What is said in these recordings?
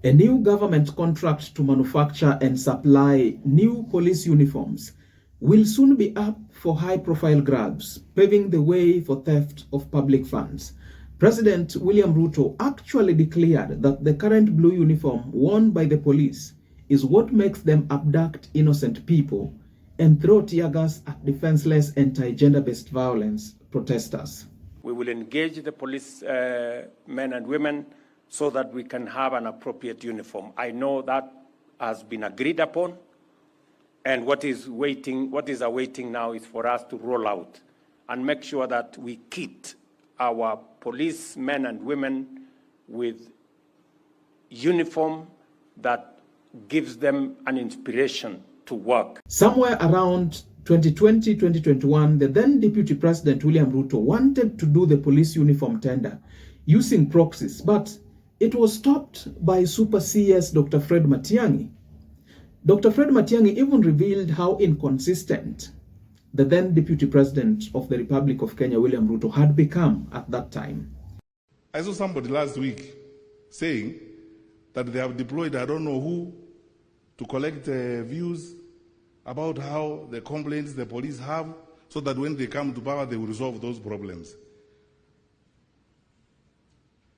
A new government contract to manufacture and supply new police uniforms will soon be up for high-profile grabs, paving the way for theft of public funds. President William Ruto actually declared that the current blue uniform worn by the police is what makes them abduct innocent people and throw tear gas at defenseless anti-gender-based violence protesters. We will engage the police men and women so that we can have an appropriate uniform. I know that has been agreed upon, and what is awaiting now is for us to roll out and make sure that we kit our policemen and women with uniform that gives them an inspiration to work. Somewhere around 2020-2021, the then Deputy President William Ruto wanted to do the police uniform tender using proxies, but it was stopped by Super CS Dr. Fred Matiang'i. Dr. Fred Matiang'i even revealed how inconsistent the then Deputy President of the Republic of Kenya, William Ruto, had become at that time. I saw somebody last week saying that they have deployed, I don't know who, to collect views about how the complaints the police have, so that when they come to power, they will resolve those problems.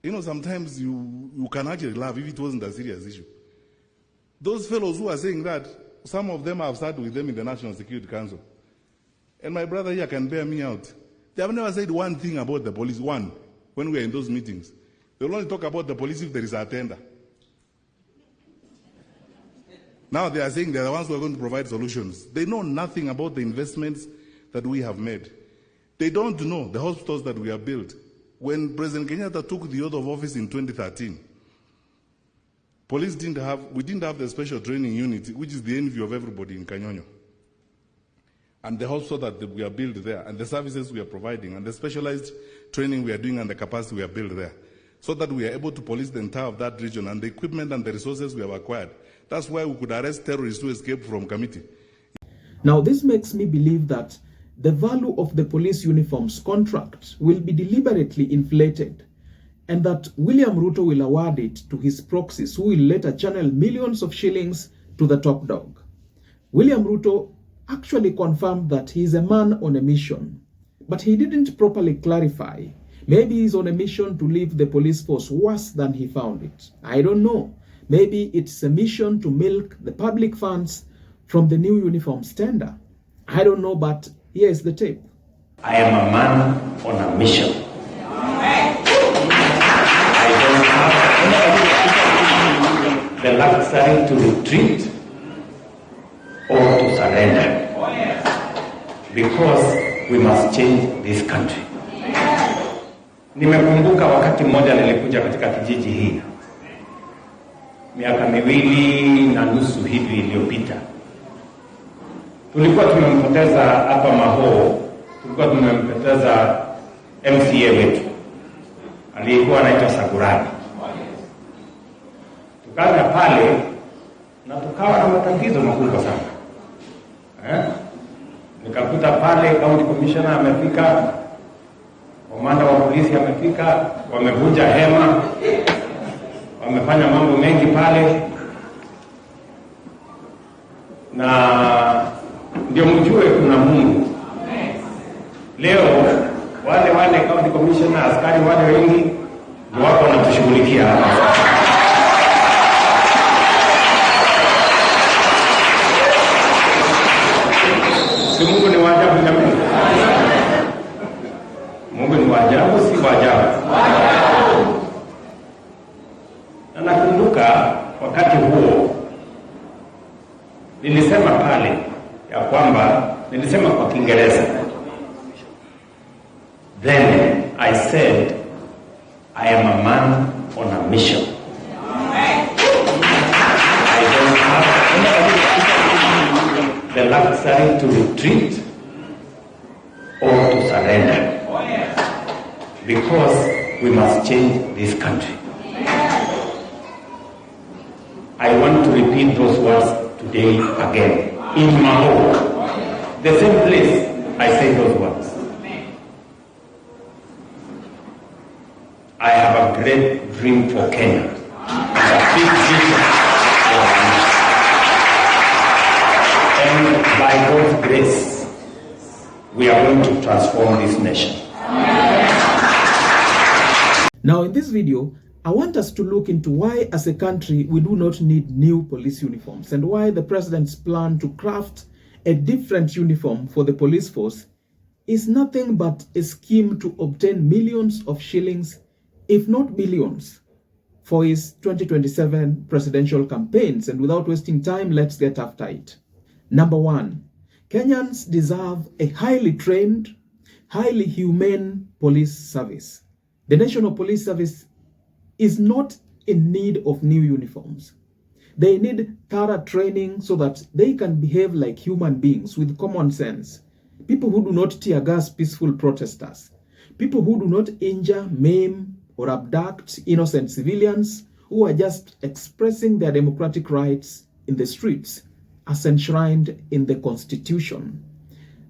You know, sometimes you can actually laugh if it wasn't a serious issue. Those fellows who are saying that, some of them have sat with them in the National Security Council. And my brother here can bear me out. They have never said one thing about the police, one, when we are in those meetings. They will only talk about the police if there is a tender. Now they are saying they are the ones who are going to provide solutions. They know nothing about the investments that we have made. They don't know the hospitals that we have built. When President Kenyatta took the oath of office in 2013, we didn't have the special training unit, which is the envy of everybody in Kanyonyo. And the hospital that we are built there, and the services we are providing, and the specialized training we are doing, and the capacity we are built there, so that we are able to police the entire of that region, and the equipment and the resources we have acquired. That's why we could arrest terrorists who escaped from Committee. Now, this makes me believe that the value of the police uniforms contract will be deliberately inflated, and that William Ruto will award it to his proxies, who will later channel millions of shillings to the top dog. William Ruto actually confirmed that he is a man on a mission, but he didn't properly clarify. Maybe he's on a mission to leave the police force worse than he found it. I don't know. Maybe it's a mission to milk the public funds from the new uniforms tender. I don't know, but here is the tape. I am a man on a mission. I don't have the luxury to retreat or to surrender, because we must change this country. Nimekumbuka wakati mmoja nilikuja katika kijiji hii miaka 2.5 hivi iliyopita. Tulikuwa tumempoteza hapa Maho, tulikuwa tumempoteza MCA wetu aliyekuwa anaitwa Sagurani. Tukaja pale na tukawa na matatizo makubwa sana. Nikakuta pale county commissioner amefika, komanda wa polisi amefika, wamevunja hema, wamefanya mambo mengi pale, na ndio mjue kuna Mungu. Leo wale county commissioner, askari wale wengi ndio wako wanatushughulikia hapa. Si Mungu ni waajabu jamani? Mungu ni waajabu, si waajabu? Na nakumbuka wakati huo nilisema pale ya kwamba, nilisema kwa Kiingereza, then I said I am a man on a mission. I don't have the luxury to retreat or to surrender, because we must change this country. I want to repeat those words today again. In Maho, the same place I say those words. I have a great dream for Kenya. A big vision we are going to transform this nation. Now in this video, I want us to look into why as a country we do not need new police uniforms and why the president's plan to craft a different uniform for the police force is nothing but a scheme to obtain millions of shillings, if not billions, for his 2027 presidential campaigns. And without wasting time, let's get after it. Number one, Kenyans deserve a highly trained, highly humane police service. The National Police Service is not in need of new uniforms. They need thorough training so that they can behave like human beings with common sense. People who do not tear gas peaceful protesters. People who do not injure, maim, or abduct innocent civilians who are just expressing their democratic rights in the streets as enshrined in the Constitution.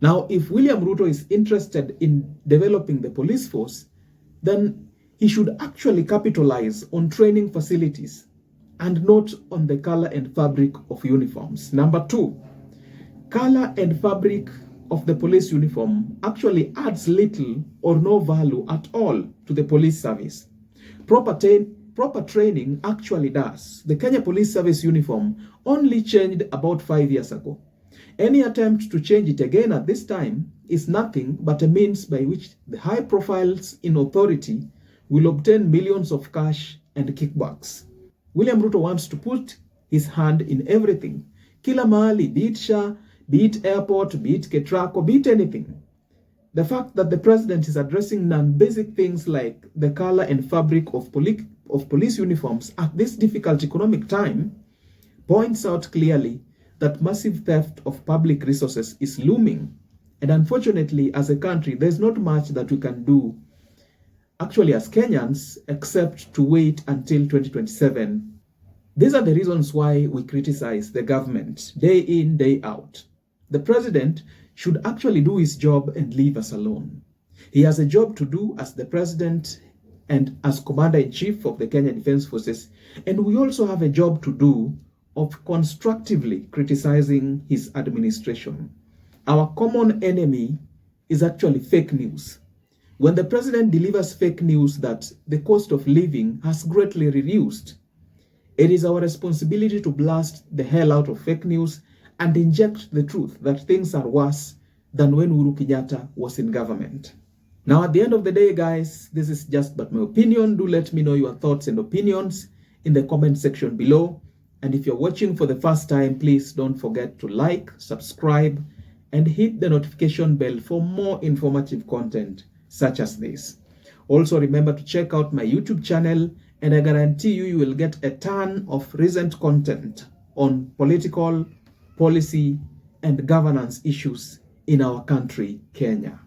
Now, if William Ruto is interested in developing the police force, then he should actually capitalize on training facilities and not on the color and fabric of uniforms. Number two, color and fabric of the police uniform actually adds little or no value at all to the police service. Proper training actually does. The Kenya Police Service uniform only changed about 5 years ago. Any attempt to change it again at this time is nothing but a means by which the high profiles in authority will obtain millions of cash and kickbacks. William Ruto wants to put his hand in everything. Kila mahali, be it SHA, be it airport, be it Ketrako, be it anything. The fact that the president is addressing non-basic things like the color and fabric of police uniforms at this difficult economic time points out clearly that massive theft of public resources is looming. And unfortunately, as a country, there's not much that we can do, actually as Kenyans, except to wait until 2027. These are the reasons why we criticize the government day in, day out. The president should actually do his job and leave us alone. He has a job to do as the president and as commander-in-chief of the Kenya Defense Forces, and we also have a job to do of constructively criticizing his administration. Our common enemy is actually fake news. When the president delivers fake news that the cost of living has greatly reduced, it is our responsibility to blast the hell out of fake news and inject the truth that things are worse than when Uhuru Kenyatta was in government. Now, at the end of the day, guys, this is just but my opinion. Do let me know your thoughts and opinions in the comment section below. And if you're watching for the first time, please don't forget to like, subscribe, and hit the notification bell for more informative content such as this. Also, remember to check out my YouTube channel, and I guarantee you will get a ton of recent content on political, policy, and governance issues in our country, Kenya.